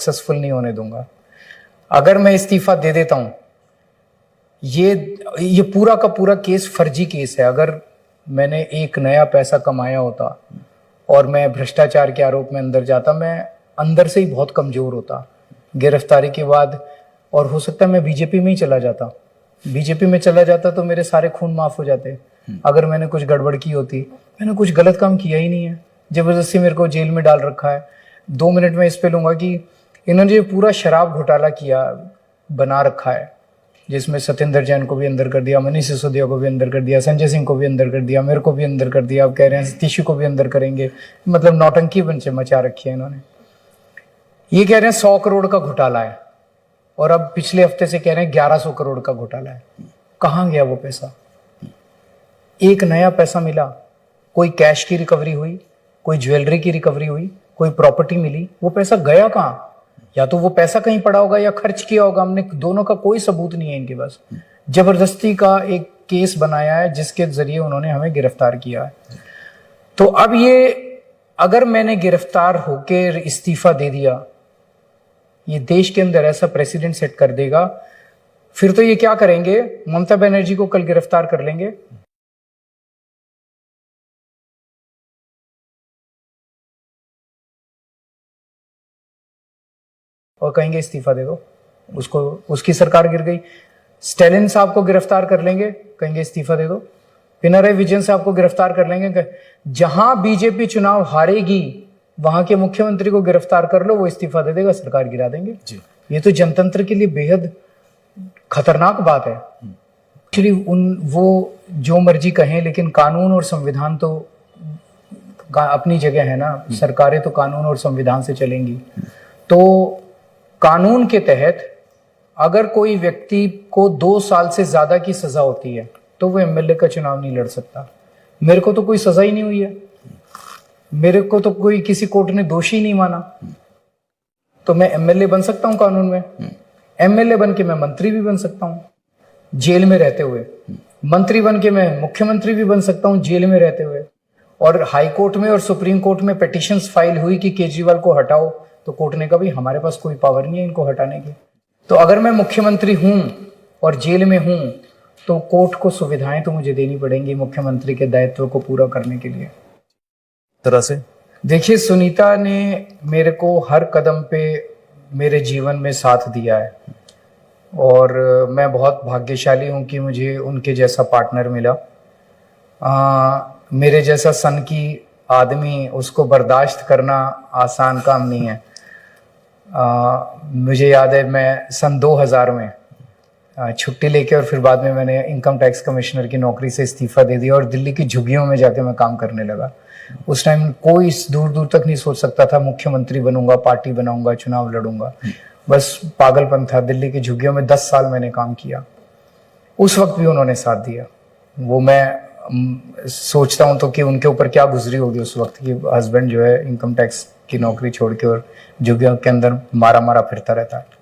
Successful नहीं होने दूंगा। अगर मैं इस्तीफा दे देता हूं, ये पूरा का पूरा केस फर्जी केस है। अगर मैंने एक नया पैसा कमाया होता और मैं भ्रष्टाचार के आरोप में अंदर जाता, मैं अंदर से ही बहुत कमजोर होता गिरफ्तारी के बाद, और हो सकता है मैं बीजेपी में ही चला जाता। बीजेपी में चला जाता तो मेरे सारे खून माफ हो जाते। अगर मैंने कुछ गड़बड़ की होती, मैंने कुछ गलत काम किया ही नहीं है, जबरदस्ती मेरे को जेल में डाल रखा है। 2 मिनट में इस पे लूंगा कि इन्होंने जो पूरा शराब घोटाला किया, बना रखा है, जिसमें सत्येंद्र जैन को भी अंदर कर दिया, मनीष सिसोदिया को भी अंदर कर दिया, संजय सिंह को भी अंदर कर दिया, मेरे को भी अंदर कर दिया, अब कह रहे हैं सतीश को भी अंदर करेंगे। मतलब नौटंकी बंचे मचा रखी है इन्होंने। ये कह रहे हैं 100 करोड़ का घोटाला है, और अब पिछले हफ्ते से कह रहे हैं 1100 करोड़ का घोटाला है। कहां गया वो पैसा? एक नया पैसा मिला? कोई कैश की रिकवरी हुई, कोई ज्वेलरी की रिकवरी हुई, कोई प्रॉपर्टी मिली? वो पैसा गया कहां? या तो वो पैसा कहीं पड़ा होगा या खर्च किया होगा हमने, दोनों का कोई सबूत नहीं है इनके पास। जबरदस्ती का एक केस बनाया है जिसके जरिए उन्होंने हमें गिरफ्तार किया है। तो अब ये, अगर मैंने गिरफ्तार होकर इस्तीफा दे दिया, ये देश के अंदर ऐसा प्रेसिडेंट सेट कर देगा, फिर तो ये क्या करेंगे, ममता बनर्जी को कल गिरफ्तार कर लेंगे, और कहेंगे इस्तीफा दे दो, उसको, उसकी सरकार गिर गई। स्टैलिन साहब को गिरफ्तार कर लेंगे, कहेंगे इस्तीफा दे दो। पिनराई विजयन साहब को गिरफ्तार कर लेंगे, जहां बीजेपी चुनाव हारेगी वहां के मुख्यमंत्री को गिरफ्तार कर लो, वो इस्तीफा दे देगा, सरकार गिरा देंगे जी। ये तो जनतंत्र के लिए बेहद खतरनाक बात है। एक्चुअली वो जो मर्जी कहें, लेकिन कानून और संविधान तो अपनी जगह है ना। सरकारें तो कानून और संविधान से चलेंगी। तो कानून के तहत अगर कोई व्यक्ति को 2 साल से ज्यादा की सजा होती है तो वो एमएलए का चुनाव नहीं लड़ सकता। मेरे को तो कोई सजा ही नहीं हुई है, मेरे को तो कोई किसी कोर्ट ने दोषी नहीं माना, तो मैं एमएलए बन सकता हूं कानून में। एमएलए बन के मैं मंत्री भी बन सकता हूं जेल में रहते हुए, मंत्री बन के मैं मुख्यमंत्री भी बन सकता हूं जेल में रहते हुए। और हाई कोर्ट में और सुप्रीम कोर्ट में पिटीशंस फाइल हुई कि केजरीवाल को हटाओ, तो कोर्ट ने कहा भाई हमारे पास कोई पावर नहीं है इनको हटाने की। तो अगर मैं मुख्यमंत्री हूं और जेल में हूं, तो कोर्ट को सुविधाएं तो मुझे देनी पड़ेंगी मुख्यमंत्री के दायित्व को पूरा करने के लिए। तरह से देखिए, सुनीता ने मेरे को हर कदम पे मेरे जीवन में साथ दिया है, और मैं बहुत भाग्यशाली हूं कि मुझे उनके जैसा पार्टनर मिला। मेरे जैसा सन की आदमी, उसको बर्दाश्त करना आसान काम नहीं है। मुझे याद है, मैं सन 2000 में छुट्टी लेके और फिर बाद में मैंने इनकम टैक्स कमिश्नर की नौकरी से इस्तीफा दे दिया और दिल्ली की झुग्गियों में जाके मैं काम करने लगा। उस टाइम कोई दूर दूर तक नहीं सोच सकता था मुख्यमंत्री बनूंगा, पार्टी बनाऊंगा, चुनाव लड़ूंगा। बस पागलपन था। दिल्ली की झुग्गियों में 10 साल मैंने काम किया। उस वक्त भी उन्होंने साथ दिया। वो मैं सोचता हूं तो कि उनके ऊपर क्या गुजरी होगी उस वक्त की। हस्बैंड जो है इनकम टैक्स की नौकरी छोड़ के और झुग्गियों के अंदर मारा मारा फिरता रहता है।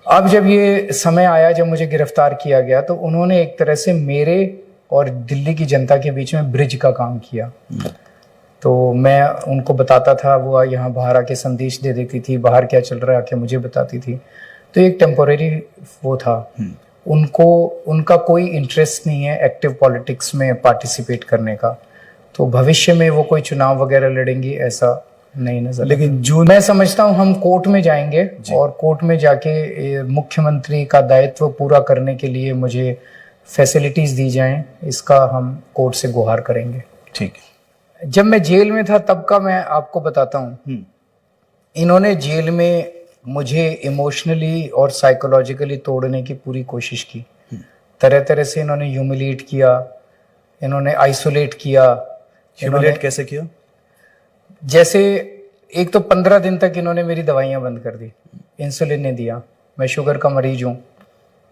अब जब ये समय आया, जब मुझे गिरफ्तार किया गया, तो उन्होंने एक तरह से मेरे और दिल्ली की जनता के बीच में ब्रिज का काम किया। तो मैं उनको बताता था, वो यहाँ बाहर आके संदेश दे देती थी, बाहर क्या चल रहा है आके मुझे बताती थी। तो एक टेम्पोरेरी वो था। उनको, उनका कोई इंटरेस्ट नहीं है एक्टिव पॉलिटिक्स में पार्टिसिपेट करने का। तो भविष्य में वो कोई चुनाव वगैरह लड़ेंगी ऐसा नहीं नजर। लेकिन जो मैं समझता हूँ हम कोर्ट में जाएंगे और कोर्ट में जाके मुख्यमंत्री का दायित्व पूरा करने के लिए मुझे फैसिलिटीज दी जाएं, इसका हम कोर्ट से गुहार करेंगे। ठीक है। जब मैं जेल में था तब का मैं आपको बताता हूँ। इन्होंने जेल में मुझे इमोशनली और साइकोलॉजिकली तोड़ने की पूरी कोशिश की। तरह तरह से इन्होंने ह्यूमिलिएट किया, इन्होंने आइसोलेट किया। ह्यूमिलिएट कैसे किया? जैसे एक तो 15 दिन तक इन्होंने मेरी दवाइयां बंद कर दी। इंसुलिन ने दिया। मैं शुगर का मरीज हूँ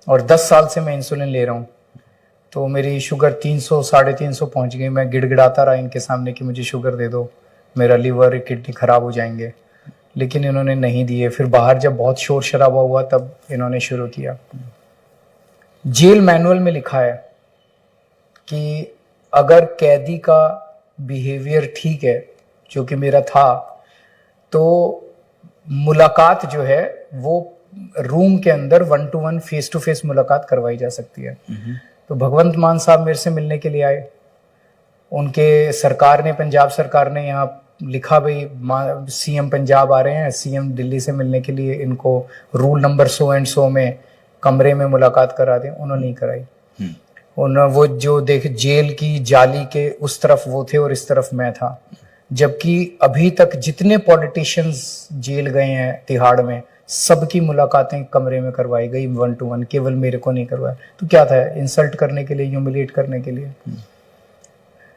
और 10 साल से मैं इंसुलिन ले रहा हूँ। तो मेरी शुगर 300 350 पहुंच गई। मैं गिड़गिड़ाता रहा इनके सामने कि मुझे शुगर दे दो, मेरा लीवर किडनी खराब हो जाएंगे, लेकिन इन्होंने नहीं दिए। फिर बाहर जब बहुत शोर शराबा हुआ तब इन्होंने शुरू किया। जेल मैनुअल में लिखा है कि अगर कैदी का बिहेवियर ठीक है, जो कि मेरा था, तो मुलाकात जो है वो रूम के अंदर 1-to-1 फेस टू फेस मुलाकात करवाई जा सकती है। तो भगवंत मान साहब मेरे से मिलने के लिए आए। उनके सरकार ने, पंजाब सरकार ने यहाँ लिखा भाई सीएम पंजाब आ रहे हैं, सीएम दिल्ली से मिलने के लिए, इनको rule number so and so में कमरे में मुलाकात करा दें। उन्होंने नहीं कराई। वो जो देख जेल की जाली के उस तरफ वो थे और इस तरफ मैं था। जबकि अभी तक जितने पॉलिटिशियंस जेल गए हैं तिहाड़ में, सबकी मुलाकातें कमरे में करवाई गई 1-to-1, केवल मेरे को नहीं करवाया। तो क्या था? इंसल्ट करने के लिए, ह्यूमिलिएट करने के लिए।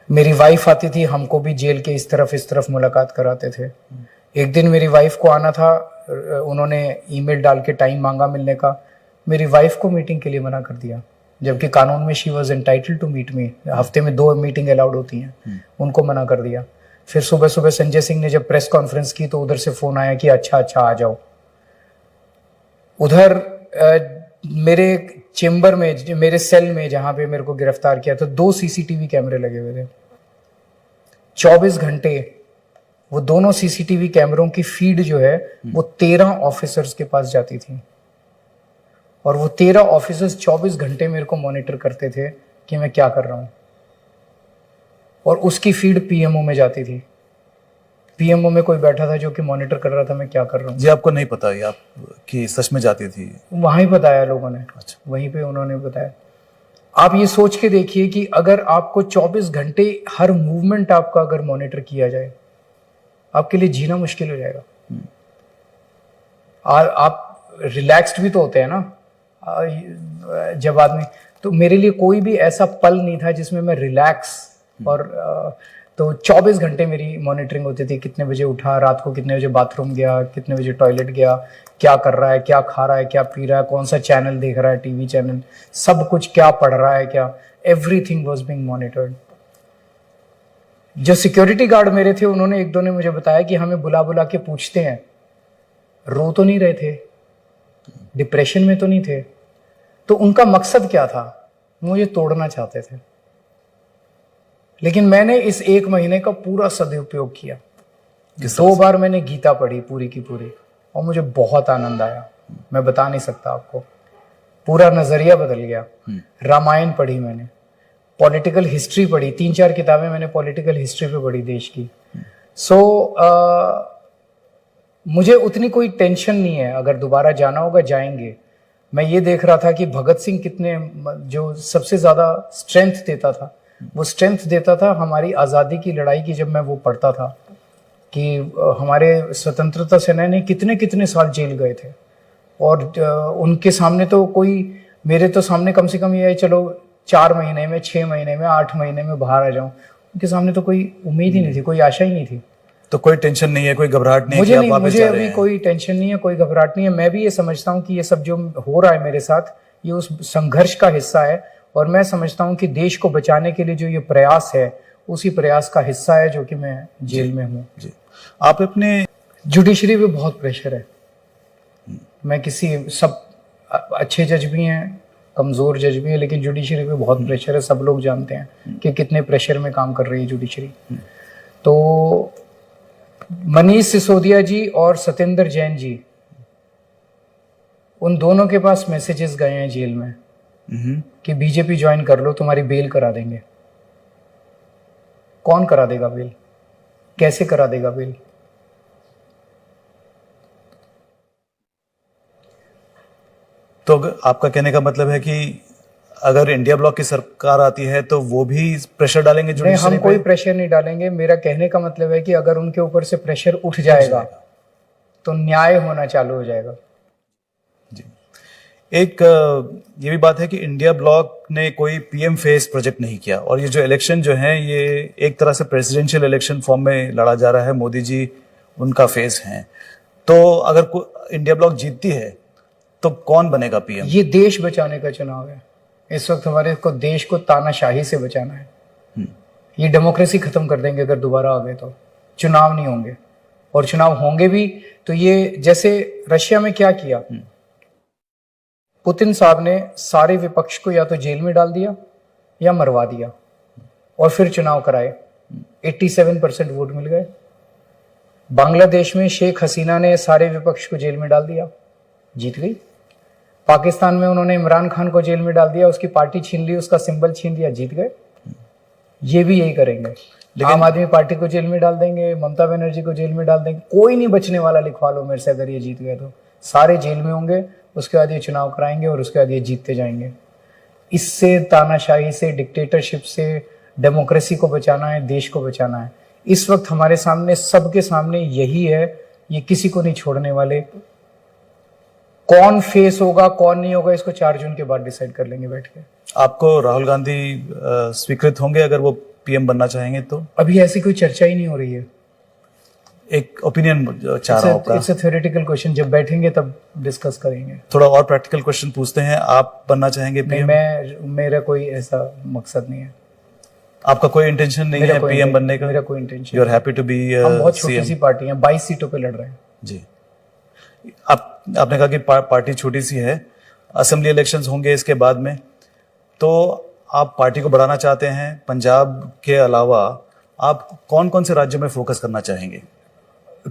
मेरी वाइफ आती थी, हमको भी जेल के इस तरफ मुलाकात कराते थे। एक दिन मेरी वाइफ को आना था, उन्होंने ईमेल डाल के टाइम मांगा मिलने का। मेरी वाइफ को मीटिंग के लिए मना कर दिया, जबकि कानून में she was entitled to meet me. हफ्ते में 2 मीटिंग अलाउड होती हैं, उनको मना कर दिया। फिर सुबह सुबह संजय सिंह ने जब प्रेस कॉन्फ्रेंस की तो उधर से फोन आया कि अच्छा आ जाओ। उधर मेरे चेम्बर में, मेरे सेल में जहां पे मेरे को गिरफ्तार किया था, 2 सीसीटीवी कैमरे लगे हुए थे। 24 घंटे वो दोनों सीसीटीवी कैमरों की फीड जो है वो 13 ऑफिसर्स के पास जाती थी, और वो 13 ऑफिसर्स 24 घंटे मेरे को मॉनिटर करते थे कि मैं क्या कर रहा हूं। और उसकी फीड पीएमओ में जाती थी। पीएमओ में कोई बैठा था जो कि मॉनिटर कर रहा था मैं क्या कर रहा हूँ। जी, आपको नहीं पता ये आप कि सच में जाती थी? वहां ही बताया लोगों ने। अच्छा। वहीं पे उन्होंने बताया। आप ये सोच के देखिए कि अगर आपको 24 घंटे हर मूवमेंट आपका अगर मॉनिटर किया जाए, आपके लिए जीना मुश्किल हो जाएगा। और आप रिलैक्स्ड भी तो होते हैं ना जब आदमी। तो मेरे लिए कोई भी ऐसा पल नहीं था जिसमें मैं रिलैक्स और तो 24 घंटे मेरी मॉनिटरिंग होती थी। कितने बजे उठा, रात को कितने बजे बाथरूम गया, कितने बजे टॉयलेट गया, क्या कर रहा है, क्या खा रहा है, क्या पी रहा है, कौन सा चैनल देख रहा है, टीवी चैनल, सब कुछ, क्या पढ़ रहा है, क्या, एवरीथिंग वाज बीइंग मॉनिटर्ड। जो सिक्योरिटी गार्ड मेरे थे, उन्होंने एक दो ने मुझे बताया कि हमें बुला बुला के पूछते हैं, रो तो नहीं रहे थे, डिप्रेशन में तो नहीं थे। तो उनका मकसद क्या था? मुझे तोड़ना चाहते थे। लेकिन मैंने इस 1 महीने का पूरा सदुपयोग किया। 2 बार मैंने गीता पढ़ी पूरी की पूरी, और मुझे बहुत आनंद आया। मैं बता नहीं सकता आपको, पूरा नजरिया बदल गया। रामायण पढ़ी मैंने, पॉलिटिकल हिस्ट्री पढ़ी, 3-4 किताबें मैंने पॉलिटिकल हिस्ट्री पे पढ़ी देश की। मुझे उतनी कोई टेंशन नहीं है। अगर दोबारा जाना होगा जाएंगे। मैं ये देख रहा था कि भगत सिंह कितने, जो सबसे ज्यादा स्ट्रेंथ देता था, वो स्ट्रेंथ देता था हमारी आज़ादी की लड़ाई की। जब मैं वो पढ़ता था कि हमारे स्वतंत्रता सेनानी ने कितने कितने साल जेल गए थे, और उनके सामने तो कोई, मेरे तो सामने कम से कम ये है चलो 4 महीने में, 6 महीने में, 8 महीने में बाहर आ जाऊं। उनके सामने तो कोई उम्मीद ही नहीं थी, कोई आशा ही नहीं थी। तो कोई टेंशन नहीं है, कोई घबराहट नहीं मुझे है? नहीं, मुझे अभी कोई टेंशन नहीं है, कोई घबराहट नहीं है। मैं भी ये समझता हूँ कि ये सब जो हो रहा है मेरे साथ, ये उस संघर्ष का हिस्सा है। और मैं समझता हूँ कि देश को बचाने के लिए जो ये प्रयास है, उसी प्रयास का हिस्सा है जो कि मैं जेल में हूँ। जी, आप अपने जुडिशरी पे बहुत प्रेशर है। मैं सब अच्छे जज भी हैं, कमजोर जज भी हैं, लेकिन जुडिशरी पे बहुत प्रेशर है। सब लोग जानते हैं कि कितने प्रेशर में काम कर रही है जुडिशरी। तो मनीष सिसोदिया जी और सत्येंद्र जैन जी, उन दोनों के पास मैसेजेस गए हैं जेल में कि बीजेपी ज्वाइन कर लो, तुम्हारी बेल करा देंगे। कौन करा देगा बेल? कैसे करा देगा बेल? तो आपका कहने का मतलब है कि अगर इंडिया ब्लॉक की सरकार आती है तो वो भी प्रेशर डालेंगे नहीं, हम कोई प्रेशर नहीं डालेंगे। मेरा कहने का मतलब है कि अगर उनके ऊपर से प्रेशर उठ जाएगा तो न्याय होना चालू हो जाएगा। जी, एक ये भी बात है कि इंडिया ब्लॉक ने कोई पीएम फेस प्रोजेक्ट नहीं किया, और ये जो इलेक्शन जो है ये एक तरह से प्रेसिडेंशियल इलेक्शन फॉर्म में लड़ा जा रहा है। मोदी जी उनका फेस हैं। तो अगर इंडिया ब्लॉक जीतती है तो कौन बनेगा पीएम? ये देश बचाने का चुनाव है। इस वक्त हमारे को देश को तानाशाही से बचाना है। ये डेमोक्रेसी खत्म कर देंगे अगर दोबारा आ गए तो। चुनाव नहीं होंगे, और चुनाव होंगे भी तो ये, जैसे रशिया में क्या किया, पुतिन साहब ने सारे विपक्ष को या तो जेल में डाल दिया या मरवा दिया, और फिर चुनाव कराए। 87% वोट मिल गए। बांग्लादेश में शेख हसीना ने सारे विपक्ष को जेल में डाल दिया, जीत गई। पाकिस्तान में उन्होंने इमरान खान को जेल में डाल दिया, उसकी पार्टी छीन ली, उसका सिंबल छीन लिया, जीत गए। ये भी यही करेंगे। आम आदमी पार्टी को जेल में डाल देंगे, ममता बनर्जी को जेल में डाल देंगे, कोई नहीं बचने वाला, लिखवा लो मेरे से, अगर ये जीत गए तो सारे जेल में होंगे। उसके बाद ये चुनाव कराएंगे और उसके बाद ये जीतते जाएंगे। इससे, तानाशाही से, डिक्टेटरशिप से डेमोक्रेसी को बचाना है, देश को बचाना है। इस वक्त हमारे सामने, सबके सामने यही है। ये किसी को नहीं छोड़ने वाले। कौन फेस होगा, कौन नहीं होगा, इसको 4 जून के बाद डिसाइड कर लेंगे बैठ के। आपको राहुल गांधी स्वीकृत होंगे अगर वो पीएम बनना चाहेंगे तो? अभी ऐसी कोई चर्चा ही नहीं हो रही है। एक ओपिनियन चाह रहा हूं आपका। इट्स अ थ्योरेटिकल क्वेश्चन, जब बैठेंगे तब डिस्कस करेंगे। थोड़ा और प्रैक्टिकल क्वेश्चन पूछते हैं, आप बनना चाहेंगे नहीं, पीएम? मेरा कोई ऐसा मकसद नहीं है। आपका कोई इंटेंशन नहीं है पीएम बनने का? मेरा कोई intention. You are happy to be हम बहुत छोटी सी पार्टी हैं, 22 सीटों पे लड़ रहे हैं। जी। आपने कहा कि पार्टी छोटी सी है, असेंबली इलेक्शंस होंगे इसके बाद में, तो आप पार्टी को बढ़ाना चाहते हैं। पंजाब के अलावा आप कौन कौन से राज्यों में फोकस करना चाहेंगे?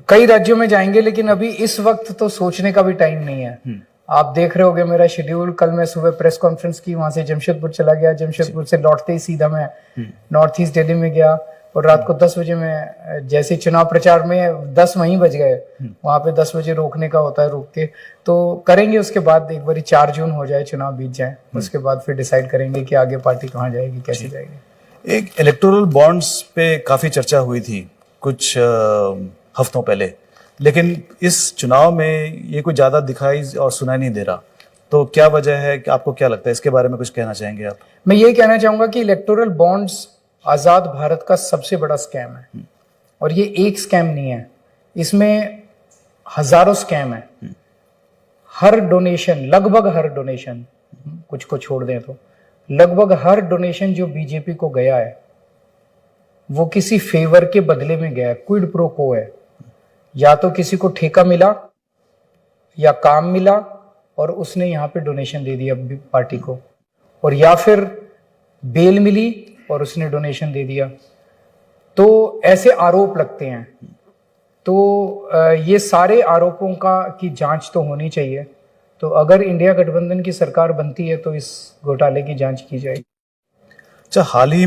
कई राज्यों में जाएंगे, लेकिन अभी इस वक्त तो सोचने का भी टाइम नहीं है। आप देख रहे होगे मेरा शेड्यूल। कल मैं सुबह प्रेस कॉन्फ्रेंस की, वहां से जमशेदपुर चला गया। जमशेदपुर से लौटते ही सीधा मैं नॉर्थ ईस्ट दिल्ली में गया, और रात को 10 बजे में, जैसे चुनाव प्रचार में 10 वहीं बज गए, वहां पे 10 बजे रोकने का होता है, रोक के तो करेंगे। उसके बाद एक बार 4 जून हो जाए, चुनाव बीत जाए, उसके बाद फिर डिसाइड करेंगे कि आगे पार्टी कहाँ जाएगी, कैसे जाएगी। एक इलेक्टोरल बॉन्ड्स पे काफी चर्चा हुई थी कुछ हफ्तों पहले, लेकिन इस चुनाव में ये कोई ज्यादा दिखाई और सुनाई नहीं दे रहा। तो क्या वजह है, कि आपको क्या लगता है, इसके बारे में कुछ कहना चाहेंगे आप? मैं ये कहना चाहूंगा कि इलेक्टोरल बॉन्ड्स आजाद भारत का सबसे बड़ा स्कैम है, और ये एक स्कैम नहीं है, इसमें हजारों स्कैम है। हर डोनेशन, लगभग हर डोनेशन, कुछ को छोड़ दें तो लगभग हर डोनेशन जो बीजेपी को गया है, वो किसी फेवर के बदले में गया है, क्विड प्रो को है। या तो किसी को ठेका मिला या काम मिला और उसने यहाँ पे डोनेशन दे दिया पार्टी को, और या फिर बेल मिली और उसने डोनेशन दे दिया। तो ऐसे आरोप लगते हैं। तो ये सारे आरोपों की जांच तो होनी चाहिए। तो अगर इंडिया गठबंधन की सरकार बनती है तो इस घोटाले की जांच की जाएगी। अच्छा, हाल ही